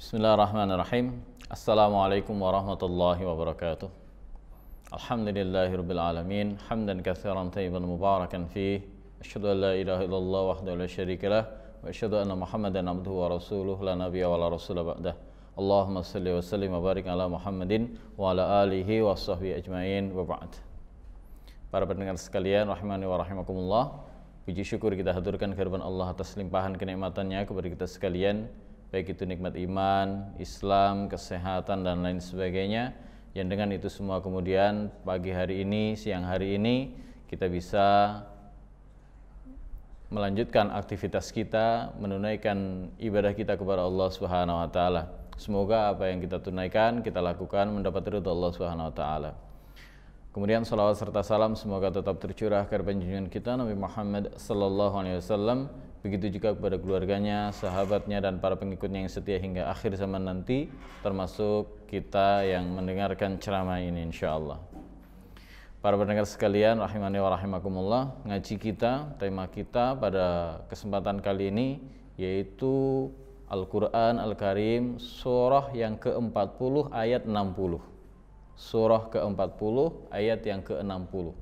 Bismillahirrahmanirrahim. Assalamualaikum warahmatullahi wabarakatuh. Alhamdulillahirabbil alamin, hamdan katsiran thayyiban mubarakan fih. Asyhadu an la ilaha illallah wahdahu la syarikalah wa asyhadu anna Muhammadan abduhu wa rasuluh la nabiyya wa la rasula ba'dah. Allahumma shalli wa sallim wa barik ala Muhammadin wa ala alihi wa sahbihi ajmain wa ba'd. Para pendengar sekalian rahimani wa rahimakumullah, puji syukur kita haturkan kehadiran Allah atas limpahan kenikmatannya kepada kita sekalian, baik itu nikmat iman, Islam, kesehatan, dan lain sebagainya, yang dengan itu semua kemudian pagi hari ini, siang hari ini kita bisa melanjutkan aktivitas kita, menunaikan ibadah kita kepada Allah Subhanahu wa taala. Semoga apa yang kita tunaikan, kita lakukan mendapat ridha Allah Subhanahu wa taala. Kemudian salawat serta salam semoga tetap tercurah kepada junjungan kita Nabi Muhammad sallallahu alaihi wasallam, begitu juga kepada keluarganya, sahabatnya, dan para pengikutnya yang setia hingga akhir zaman nanti, termasuk kita yang mendengarkan ceramah ini insyaallah. Para pendengar sekalian rahimani wa rahimakumullah, ngaji kita, tema kita pada kesempatan kali ini yaitu Al-Quran Al-Karim surah yang ke-40 ayat 60. Surah ke-40 ayat yang ke-60.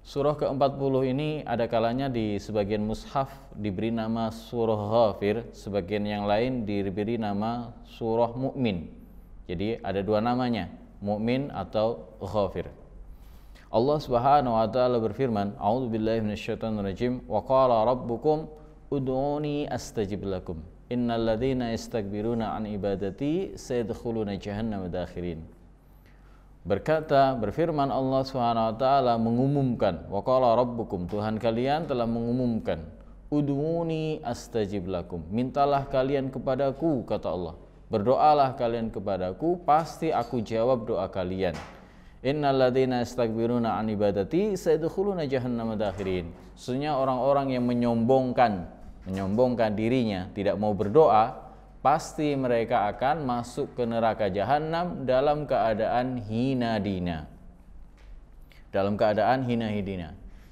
Surah ke-40 ini ada kalanya di sebagian mushaf diberi nama surah Ghafir, sebagian yang lain diberi nama surah Mu'min. Jadi ada dua namanya, Mu'min atau Ghafir. Allah Subhanahu wa taala berfirman, A'udzubillahi minasyaitonirrajim, wa qala rabbukum ud'uni astajib lakum. Innal ladzina yastakbiruna an ibadati sayadkhuluna jahannama dakhirin. Berfirman Allah SWT mengumumkan, wa qala rabbukum, Tuhan kalian telah mengumumkan, ud'uni astajib lakum, mintalah kalian kepadaku, kata Allah, berdoalah kalian kepadaku, pasti aku jawab doa kalian. Innal ladzina yastakbiruna an ibadati sayadkhuluna jahannama dakhirin. Sesungguhnya orang-orang yang menyombongkan dirinya, tidak mau berdoa, pasti mereka akan masuk ke neraka jahanam dalam keadaan hina dina.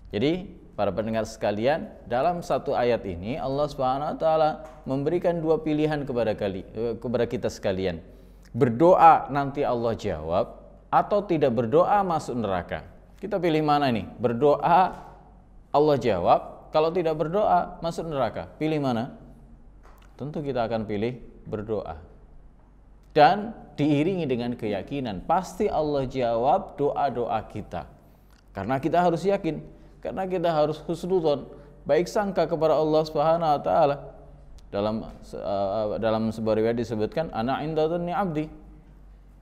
Jadi para pendengar sekalian, dalam satu ayat ini Allah Subhanahu wa taala memberikan dua pilihan kepada kita sekalian. Berdoa nanti Allah jawab, atau tidak berdoa masuk neraka. Kita pilih mana ini? Berdoa Allah jawab, kalau tidak berdoa masuk neraka. Pilih mana? Tentu kita akan pilih berdoa. Dan diiringi dengan keyakinan, pasti Allah jawab doa-doa kita. Karena kita harus yakin, karena kita harus husnudzon, baik sangka kepada Allah Subhanahu wa taala. Dalam sebuah riwayat disebutkan, ana inda dhanni 'abdi,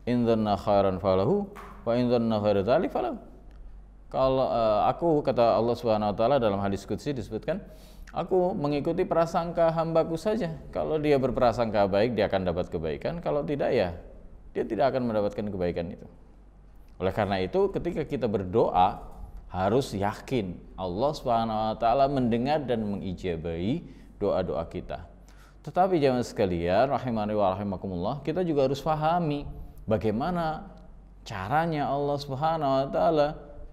in dhanna khairan falahu wa in dhanna ghaira dzalik falahu. Kalau aku, kata Allah Subhanahu wa taala dalam hadis qudsi disebutkan, aku mengikuti prasangka hambaku saja. Kalau dia berprasangka baik, dia akan dapat kebaikan. Kalau tidak, ya dia tidak akan mendapatkan kebaikan itu. Oleh karena itu, ketika kita berdoa, harus yakin Allah Subhanahu wa taala mendengar dan mengijabahi doa-doa kita. Tetapi jamaah sekalian rahimani wa rahimakumullah, kita juga harus pahami bagaimana caranya Allah Subhanahu wa taala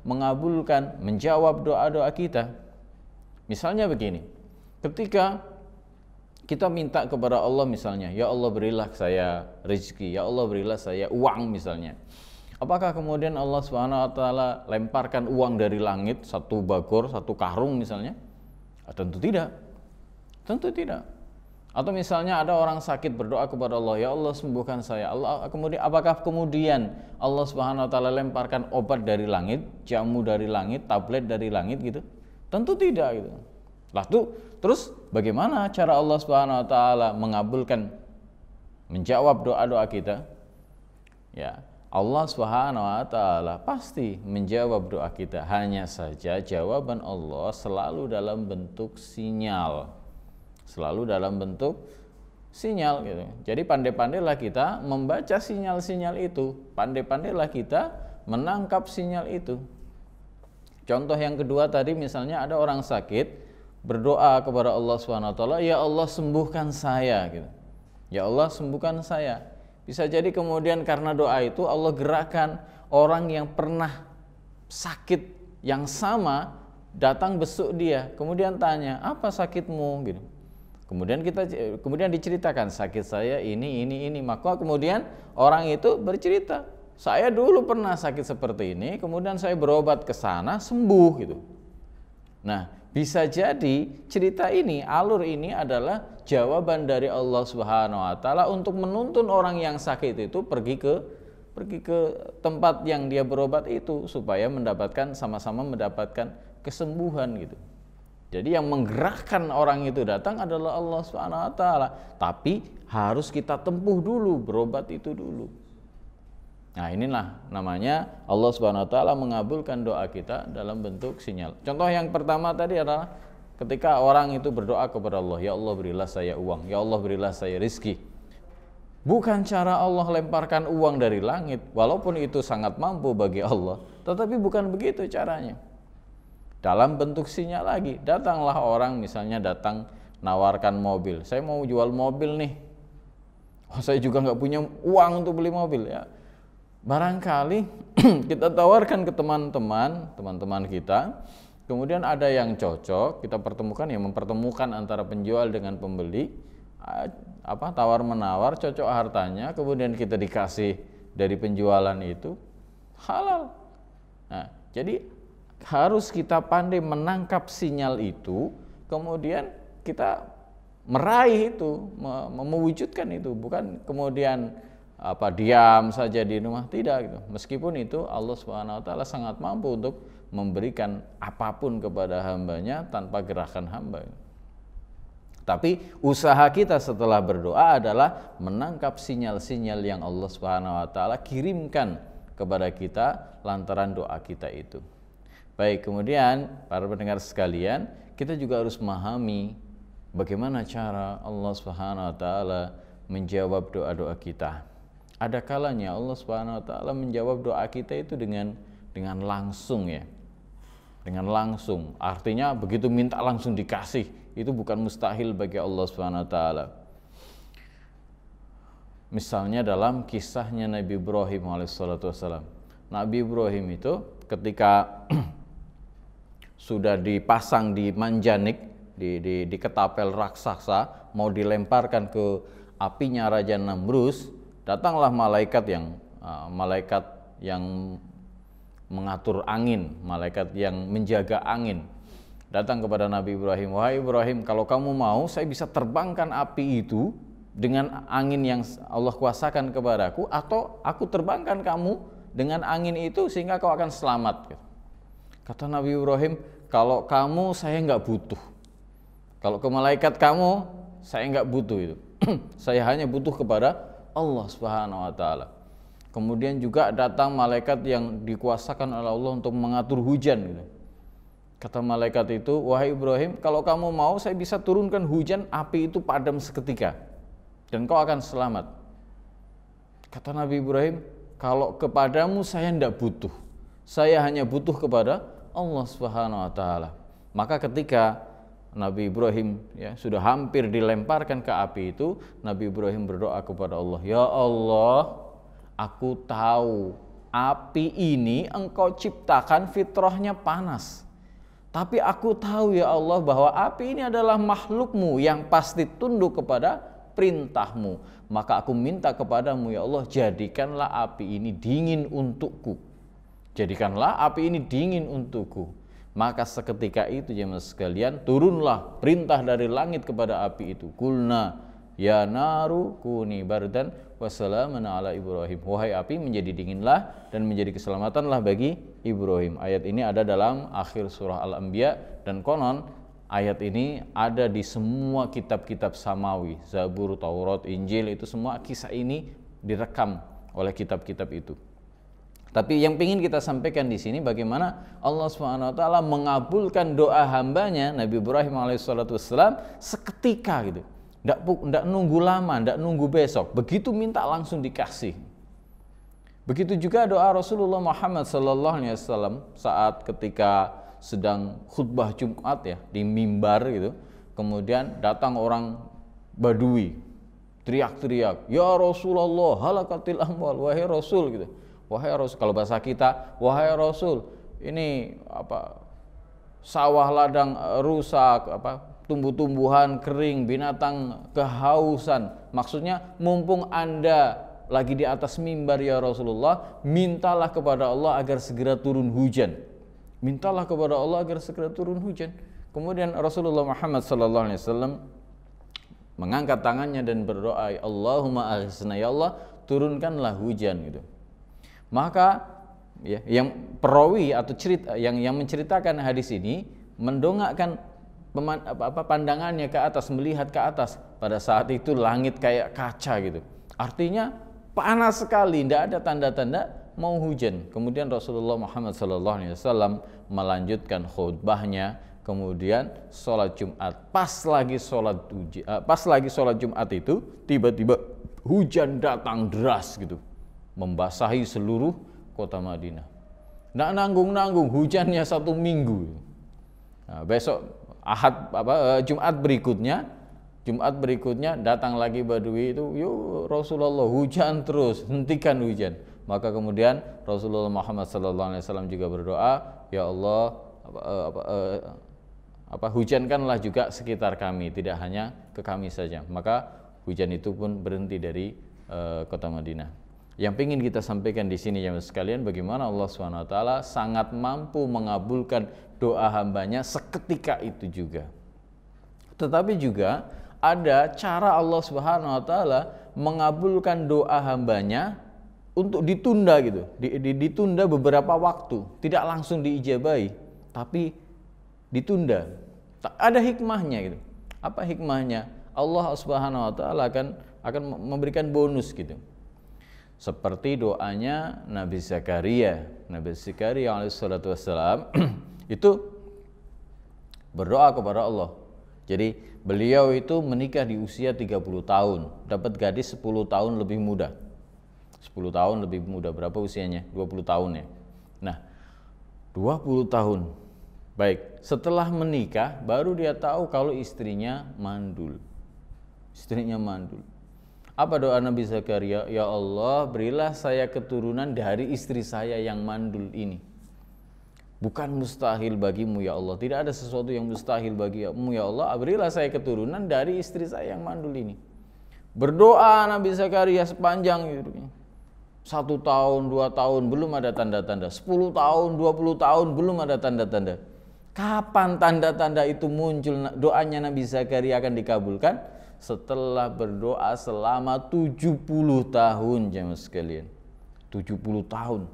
mengabulkan, menjawab doa-doa kita. Misalnya begini, ketika kita minta kepada Allah misalnya, ya Allah berilah saya rezeki, ya Allah berilah saya uang misalnya. Apakah kemudian Allah Subhanahu wa taala lemparkan uang dari langit, satu bagor, satu karung misalnya? Tentu tidak. Tentu tidak. Atau misalnya ada orang sakit berdoa kepada Allah, ya Allah sembuhkan saya. Apakah kemudian Allah Subhanahu wa taala lemparkan obat dari langit, jamu dari langit, tablet dari langit gitu? Tentu tidak gitu. Terus bagaimana cara Allah Subhanahu wa taala mengabulkan, menjawab doa-doa kita? Ya, Allah Subhanahu wa taala pasti menjawab doa kita. Hanya saja jawaban Allah selalu dalam bentuk sinyal. Selalu dalam bentuk sinyal gitu. Jadi pandai-pandailah kita membaca sinyal-sinyal itu, pandai-pandailah kita menangkap sinyal itu. Contoh yang kedua tadi, misalnya ada orang sakit berdoa kepada Allah Subhanahu wa taala, ya Allah sembuhkan saya gitu. Ya Allah sembuhkan saya. Bisa jadi kemudian karena doa itu Allah gerakkan orang yang pernah sakit yang sama datang besuk dia, kemudian tanya, apa sakitmu gitu. Kemudian diceritakan sakit saya ini, maka kemudian orang itu bercerita, saya dulu pernah sakit seperti ini, kemudian saya berobat ke sana sembuh gitu. Nah, bisa jadi cerita ini, alur ini adalah jawaban dari Allah Subhanahu wa taala untuk menuntun orang yang sakit itu pergi ke tempat yang dia berobat itu supaya sama-sama mendapatkan kesembuhan gitu. Jadi yang menggerakkan orang itu datang adalah Allah Subhanahu wa taala, tapi harus kita tempuh dulu, berobat itu dulu. Nah, inilah namanya Allah Subhanahu wa taala mengabulkan doa kita dalam bentuk sinyal. Contoh yang pertama tadi adalah ketika orang itu berdoa kepada Allah, ya Allah berilah saya uang, ya Allah berilah saya rizki. Bukan cara Allah lemparkan uang dari langit, walaupun itu sangat mampu bagi Allah, tetapi bukan begitu caranya. Dalam bentuk sinyal lagi, datanglah orang, misalnya datang nawarkan mobil, saya mau jual mobil nih, saya juga nggak punya uang untuk beli mobil ya. Barangkali kita tawarkan ke teman-teman kita, kemudian ada yang cocok, kita pertemukan, ya mempertemukan antara penjual dengan pembeli, tawar menawar, cocok hartanya, kemudian kita dikasih dari penjualan itu halal. Nah, jadi harus kita pandai menangkap sinyal itu, kemudian kita meraih itu, mewujudkan itu, bukan kemudian diam saja di rumah, tidak gitu. Meskipun itu Allah Subhanahu wa taala sangat mampu untuk memberikan apapun kepada hambanya tanpa gerakan hamba. Tapi usaha kita setelah berdoa adalah menangkap sinyal-sinyal yang Allah Subhanahu wa taala kirimkan kepada kita lantaran doa kita itu. Baik, kemudian para pendengar sekalian, kita juga harus memahami bagaimana cara Allah Subhanahu wa taala menjawab doa-doa kita. Ada kalanya Allah Subhanahu wa taala menjawab doa kita itu dengan langsung ya. Dengan langsung. Artinya begitu minta langsung dikasih. Itu bukan mustahil bagi Allah Subhanahu wa taala. Misalnya dalam kisahnya Nabi Ibrahim alaihissalam. Nabi Ibrahim itu ketika sudah dipasang di manjanik, di ketapel raksasa, mau dilemparkan ke apinya Raja Namrus, datanglah malaikat yang mengatur angin, malaikat yang menjaga angin. Datang kepada Nabi Ibrahim, wahai Ibrahim, kalau kamu mau, saya bisa terbangkan api itu dengan angin yang Allah kuasakan kepadaku, atau aku terbangkan kamu dengan angin itu sehingga kau akan selamat. Kata Nabi Ibrahim, kalau kamu saya nggak butuh. Kalau ke malaikat kamu saya nggak butuh itu. Saya hanya butuh kepada Allah Subhanahu wa taala. Kemudian juga datang malaikat yang dikuasakan oleh Allah untuk mengatur hujan gitu. Kata malaikat itu, wahai Ibrahim, kalau kamu mau saya bisa turunkan hujan, api itu padam seketika dan kau akan selamat. Kata Nabi Ibrahim, kalau kepadamu saya tidak butuh. Saya hanya butuh kepada Allah Subhanahu wa taala. Maka ketika Nabi Ibrahim sudah hampir dilemparkan ke api itu, Nabi Ibrahim berdoa kepada Allah, ya Allah, aku tahu api ini engkau ciptakan fitrahnya panas. Tapi aku tahu ya Allah bahwa api ini adalah makhlukmu yang pasti tunduk kepada perintahmu. Maka aku minta kepadamu ya Allah, jadikanlah api ini dingin untukku. Jadikanlah api ini dingin untukku. Maka seketika itu jemaah sekalian, turunlah perintah dari langit kepada api itu. Kulna ya naru kuni bardan wassalamun ala Ibrahim. Wahai api, menjadi dinginlah dan menjadi keselamatanlah bagi Ibrahim. Ayat ini ada dalam akhir surah Al-Anbiya, dan konon ayat ini ada di semua kitab-kitab samawi, Zabur, Taurat, Injil, itu semua kisah ini direkam oleh kitab-kitab itu. Tapi yang ingin kita sampaikan di sini bagaimana Allah Subhanahu wa taala mengabulkan doa hambanya Nabi Ibrahim alaihissalam seketika gitu. Enggak nunggu lama, enggak nunggu besok. Begitu minta langsung dikasih. Begitu juga doa Rasulullah Muhammad sallallahu alaihi wasallam saat ketika sedang khutbah Jumat ya di mimbar gitu. Kemudian datang orang Badui teriak-teriak, "Ya Rasulullah, halakatil amwal," wahai Rasul gitu. Wahai Rasul, kalau bahasa kita, wahai Rasul, ini sawah ladang rusak, tumbuh-tumbuhan kering, binatang kehausan. Maksudnya mumpung Anda lagi di atas mimbar ya Rasulullah, mintalah kepada Allah agar segera turun hujan. Mintalah kepada Allah agar segera turun hujan. Kemudian Rasulullah Muhammad SAW mengangkat tangannya dan berdoa, Allahumma aghithna, ya Allah turunkanlah hujan gitu. Maka ya, yang perawi atau cerita yang menceritakan hadis ini mendongakkan pandangannya ke atas, melihat ke atas. Pada saat itu langit kayak kaca gitu. Artinya panas sekali, tidak ada tanda-tanda mau hujan. Kemudian Rasulullah Muhammad SAW melanjutkan khutbahnya, kemudian sholat Jumat. Pas lagi sholat Jumat itu tiba-tiba hujan datang deras gitu, membasahi seluruh kota Madinah. Nggak nanggung-nanggung, hujannya 1 minggu. Nah, besok Jumat berikutnya datang lagi Badui itu, yuk Rasulullah hujan terus, hentikan hujan. Maka kemudian Rasulullah Muhammad SAW juga berdoa, ya Allah hujankanlah juga sekitar kami, tidak hanya ke kami saja. Maka hujan itu pun berhenti dari kota Madinah. Yang ingin kita sampaikan di sini ya sekalian, bagaimana Allah SWT sangat mampu mengabulkan doa hambanya seketika itu juga. Tetapi juga ada cara Allah SWT mengabulkan doa hambanya untuk ditunda gitu, ditunda beberapa waktu, tidak langsung diijabahi, tapi ditunda. Ada hikmahnya gitu. Apa hikmahnya? Allah SWT akan memberikan bonus gitu. Seperti doanya Nabi Zakaria alaihissalatu wassalam itu berdoa kepada Allah. Jadi beliau itu menikah di usia 30 tahun, dapat gadis 10 tahun lebih muda. 10 tahun lebih muda, berapa usianya? 20 tahun ya. Nah, 20 tahun. Baik, setelah menikah baru dia tahu kalau istrinya mandul. Istrinya mandul. Apa doa Nabi Zakaria? Ya Allah, berilah saya keturunan dari istri saya yang mandul ini. Bukan mustahil bagimu ya Allah, tidak ada sesuatu yang mustahil bagimu ya Allah, berilah saya keturunan dari istri saya yang mandul ini. Berdoa Nabi Zakaria sepanjang hidupnya. 1 tahun, 2 tahun belum ada tanda-tanda, 10 tahun, 20 tahun belum ada tanda-tanda. Kapan tanda-tanda itu muncul? Doanya Nabi Zakaria akan dikabulkan setelah berdoa selama 70 tahun jemaah sekalian. 70 tahun.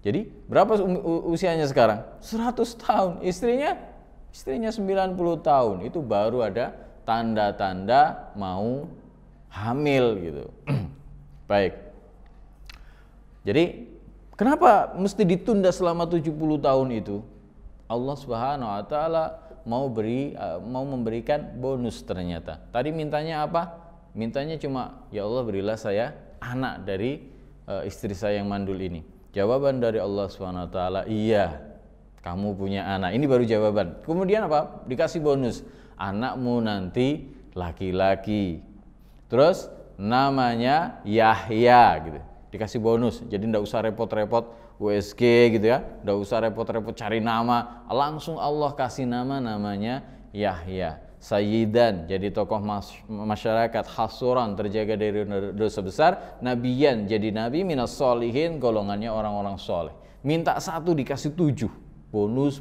Jadi berapa usianya sekarang? 100 tahun. Istrinya 90 tahun. Itu baru ada tanda-tanda mau hamil gitu. Baik. Jadi kenapa mesti ditunda selama 70 tahun itu? Allah Subhanahu wa taala mau memberikan bonus ternyata. Tadi mintanya apa? Mintanya cuma, ya Allah berilah saya anak dari istri saya yang mandul ini. Jawaban dari Allah SWT, iya, kamu punya anak. Ini baru jawaban. Kemudian apa? Dikasih bonus. Anakmu nanti laki-laki. Terus namanya Yahya gitu. Dikasih bonus. Jadi enggak usah repot-repot USG gitu ya. Enggak usah repot-repot cari nama. Langsung Allah kasih namanya Yahya. Sayyidan, jadi tokoh masyarakat, hasuran, terjaga dari dosa besar, nabiyan, jadi nabi, minas solihin, golongannya orang-orang soleh. Minta 1 dikasih 7, bonus.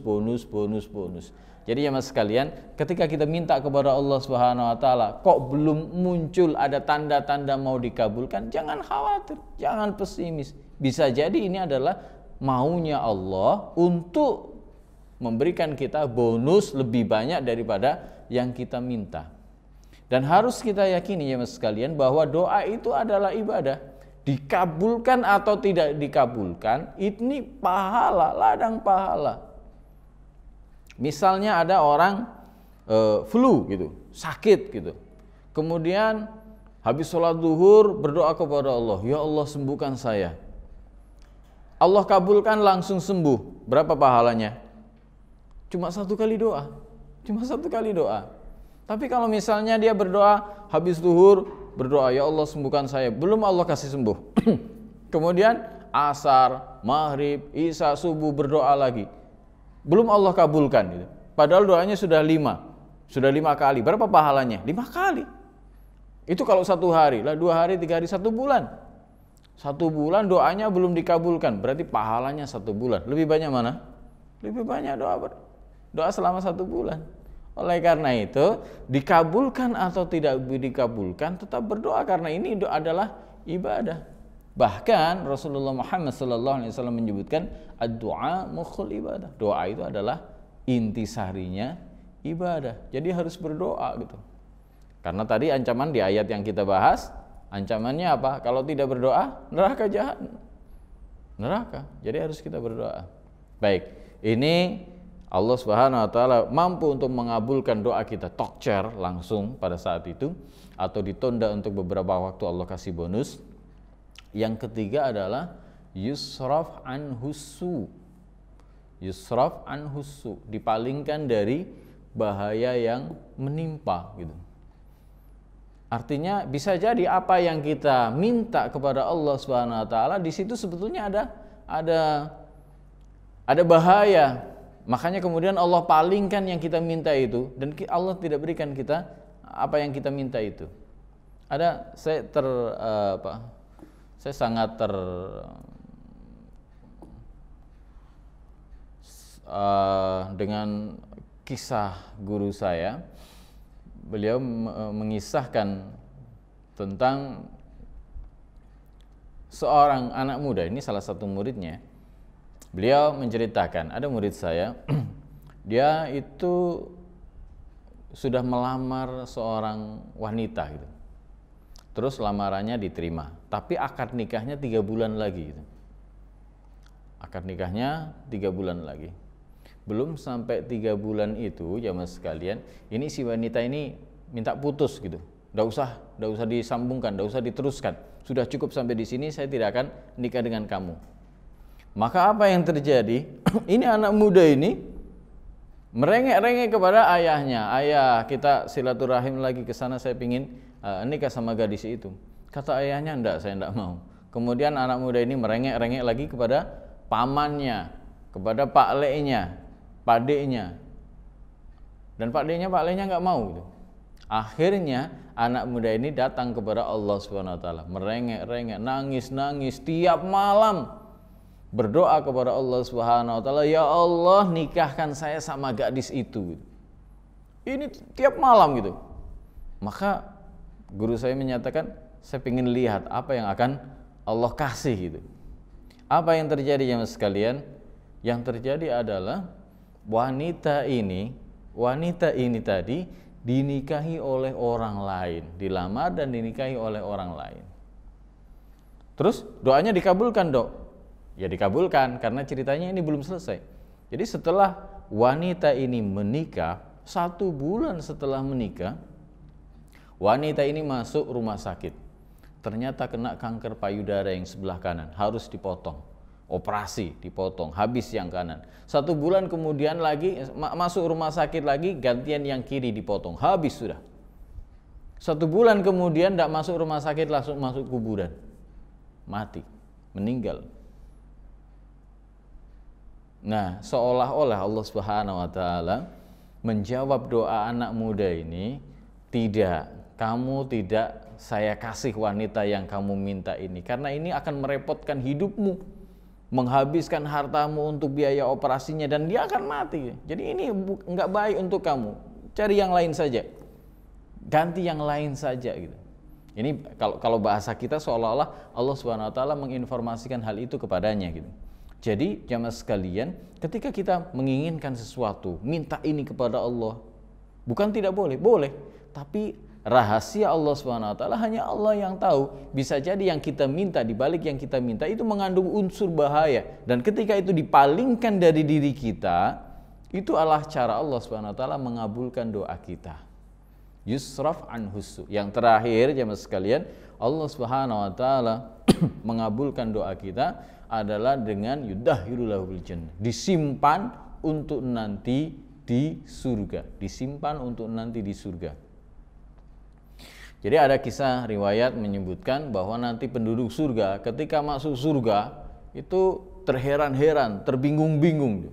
Jadi ya mas sekalian, ketika kita minta kepada Allah Subhanahu wa taala, kok belum muncul ada tanda-tanda mau dikabulkan, jangan khawatir, jangan pesimis. Bisa jadi ini adalah maunya Allah untuk memberikan kita bonus lebih banyak daripada yang kita minta. Dan harus kita yakini ya mas sekalian bahwa doa itu adalah ibadah. Dikabulkan atau tidak dikabulkan, ini pahala, ladang pahala. Misalnya ada orang flu gitu, sakit gitu. Kemudian habis sholat zuhur berdoa kepada Allah, ya Allah sembuhkan saya. Allah kabulkan langsung sembuh. Berapa pahalanya? Cuma 1 kali doa. Tapi kalau misalnya dia berdoa habis zuhur, berdoa ya Allah sembuhkan saya, belum Allah kasih sembuh. Kemudian asar, maghrib, isya, subuh berdoa lagi, belum Allah kabulkan gitu. Padahal doanya sudah 5, Sudah 5 kali. Berapa pahalanya? 5 kali. Itu kalau 1 hari. Lah 2 hari, 3 hari, 1 bulan. 1 bulan doanya belum dikabulkan. Berarti pahalanya 1 bulan. Lebih banyak mana? Lebih banyak doa selama 1 bulan. Oleh karena itu, dikabulkan atau tidak dikabulkan, tetap berdoa karena ini adalah ibadah. Bahkan Rasulullah Muhammad SAW menyebutkan ad-du'a mukhul ibadah. Doa itu adalah intisarinya ibadah. Jadi harus berdoa gitu. Karena tadi ancaman di ayat yang kita bahas, ancamannya apa? Kalau tidak berdoa, neraka jahanam. Neraka. Jadi harus kita berdoa. Baik, ini Allah Subhanahu wa taala mampu untuk mengabulkan doa kita tokcer langsung pada saat itu atau ditunda untuk beberapa waktu, Allah kasih bonus. Yang ketiga adalah yusraf an husu. Yusraf an husu, dipalingkan dari bahaya yang menimpa gitu. Artinya bisa jadi apa yang kita minta kepada Allah Subhanahu wa taala di situ sebetulnya ada bahaya. Makanya kemudian Allah palingkan yang kita minta itu dan Allah tidak berikan kita apa yang kita minta itu. Saya sangat dengan kisah guru saya. Beliau mengisahkan tentang seorang anak muda, ini salah satu muridnya. Beliau menceritakan, ada murid saya, dia itu sudah melamar seorang wanita gitu. Terus lamarannya diterima, tapi akad nikahnya 3 bulan lagi gitu. Akad nikahnya 3 bulan lagi. Belum sampai 3 bulan itu, jamaah sekalian, ini si wanita ini minta putus gitu. Nggak usah disambungkan, nggak usah diteruskan. Sudah cukup sampai di sini, saya tidak akan nikah dengan kamu. Maka apa yang terjadi? Ini anak muda ini merengek-rengek kepada ayahnya. Ayah, kita silaturahim lagi ke sana, saya pingin nikah sama gadis itu. Kata ayahnya, enggak, saya enggak mau. Kemudian anak muda ini merengek-rengek lagi kepada pamannya, kepada pak leknya, pak deknya. Dan pak leknya enggak mau gitu. Akhirnya anak muda ini datang kepada Allah Subhanahu wa taala, merengek-rengek, nangis-nangis tiap malam, berdoa kepada Allah Subhanahu wa taala, ya Allah, nikahkan saya sama gadis itu. Ini tiap malam gitu. Maka guru saya menyatakan, saya ingin lihat apa yang akan Allah kasih gitu. Apa yang terjadi jemaah sekalian? Yang terjadi adalah wanita ini tadi dinikahi oleh orang lain, dilamar dan dinikahi oleh orang lain. Terus doanya dikabulkan, Dok? Ya dikabulkan, karena ceritanya ini belum selesai. Jadi setelah wanita ini menikah, 1 bulan setelah menikah, wanita ini masuk rumah sakit. Ternyata kena kanker payudara yang sebelah kanan, harus dipotong. Operasi, dipotong, habis yang kanan. 1 bulan kemudian lagi masuk rumah sakit lagi, gantian yang kiri dipotong, habis sudah. 1 bulan kemudian tidak masuk rumah sakit, langsung masuk kuburan, mati, meninggal. Nah, seolah-olah Allah Subhanahu wa taala menjawab doa anak muda ini, tidak, kamu tidak saya kasih wanita yang kamu minta ini, karena ini akan merepotkan hidupmu, menghabiskan hartamu untuk biaya operasinya, dan dia akan mati. Jadi ini enggak baik untuk kamu. Cari yang lain saja, ganti yang lain saja gitu. Ini kalau bahasa kita seolah-olah Allah Subhanahu wa taala menginformasikan hal itu kepadanya gitu. Jadi jamaah sekalian, ketika kita menginginkan sesuatu, minta ini kepada Allah, bukan tidak boleh, boleh, tapi rahasia Allah Subhanahu wa taala hanya Allah yang tahu. Bisa jadi yang kita minta, di balik yang kita minta itu mengandung unsur bahaya, dan ketika itu dipalingkan dari diri kita, itu adalah cara Allah Subhanahu wa taala mengabulkan doa kita. Yusraf an husu. Yang terakhir jemaah sekalian, Allah Subhanahu wa taala mengabulkan doa kita adalah dengan yudahiru lahul jannah, disimpan untuk nanti di surga, disimpan untuk nanti di surga. Jadi ada kisah riwayat menyebutkan bahwa nanti penduduk surga ketika masuk surga itu terheran-heran, terbingung-bingung.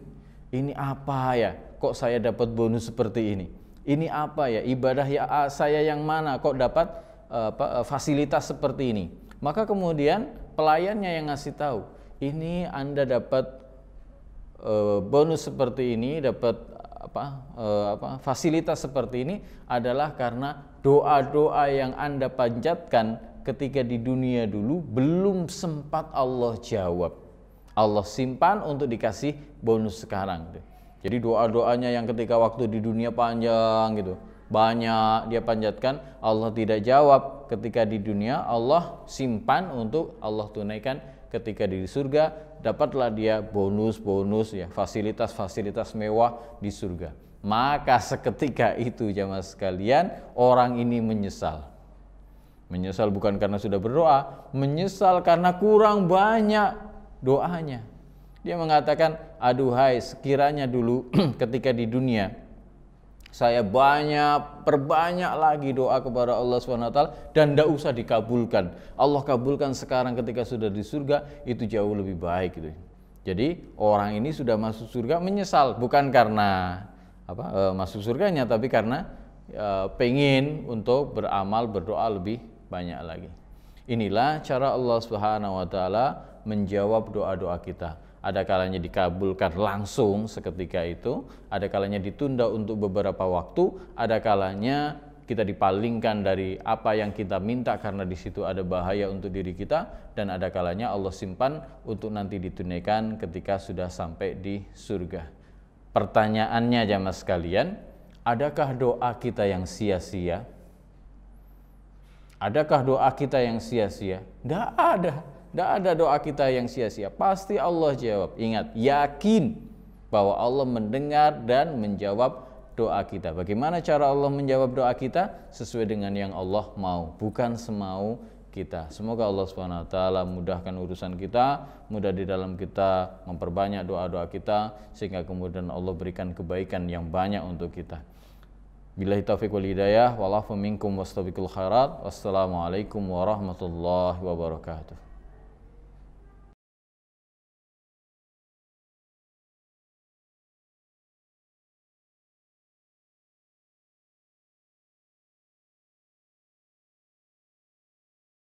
Ini apa ya? Kok saya dapat bonus seperti ini? ini apa ya, ibadah ya saya yang mana kok dapat fasilitas seperti ini. Maka kemudian pelayannya yang ngasih tahu, ini Anda dapat bonus seperti ini, dapat fasilitas seperti ini adalah karena doa-doa yang Anda panjatkan ketika di dunia dulu belum sempat Allah jawab. Allah simpan untuk dikasih bonus sekarang. Jadi doa-doanya yang ketika waktu di dunia panjang gitu, banyak dia panjatkan, Allah tidak jawab ketika di dunia, Allah simpan untuk Allah tunaikan ketika di surga, dapatlah dia bonus-bonus ya, fasilitas-fasilitas mewah di surga. Maka seketika itu jamaah sekalian, orang ini menyesal. Menyesal bukan karena sudah berdoa, menyesal karena kurang banyak doanya. Dia mengatakan, aduhai sekiranya dulu ketika di dunia saya perbanyak lagi doa kepada Allah SWT dan tidak usah dikabulkan. Allah kabulkan sekarang ketika sudah di surga, itu jauh lebih baik gitu. Jadi orang ini sudah masuk surga menyesal, bukan karena masuk surganya, tapi karena pengen untuk beramal, berdoa lebih banyak lagi. Inilah cara Allah SWT menjawab doa-doa kita. Ada kalanya dikabulkan langsung seketika itu, ada kalanya ditunda untuk beberapa waktu, ada kalanya kita dipalingkan dari apa yang kita minta karena di situ ada bahaya untuk diri kita, dan ada kalanya Allah simpan untuk nanti ditunaikan ketika sudah sampai di surga. Pertanyaannya jamaah sekalian, adakah doa kita yang sia-sia? Adakah doa kita yang sia-sia? Tidak ada. Tidak ada doa kita yang sia-sia. Pasti Allah jawab. Ingat, yakin bahwa Allah mendengar dan menjawab doa kita. Bagaimana cara Allah menjawab doa kita? Sesuai dengan yang Allah mau, bukan semau kita. Semoga Allah SWT mudahkan urusan kita, mudah di dalam kita memperbanyak doa-doa kita, sehingga kemudian Allah berikan kebaikan yang banyak untuk kita. Billahi taufiq wal hidayah, wal afu minkum wastabiqul khairat. Wassalamualaikum warahmatullahi wabarakatuh.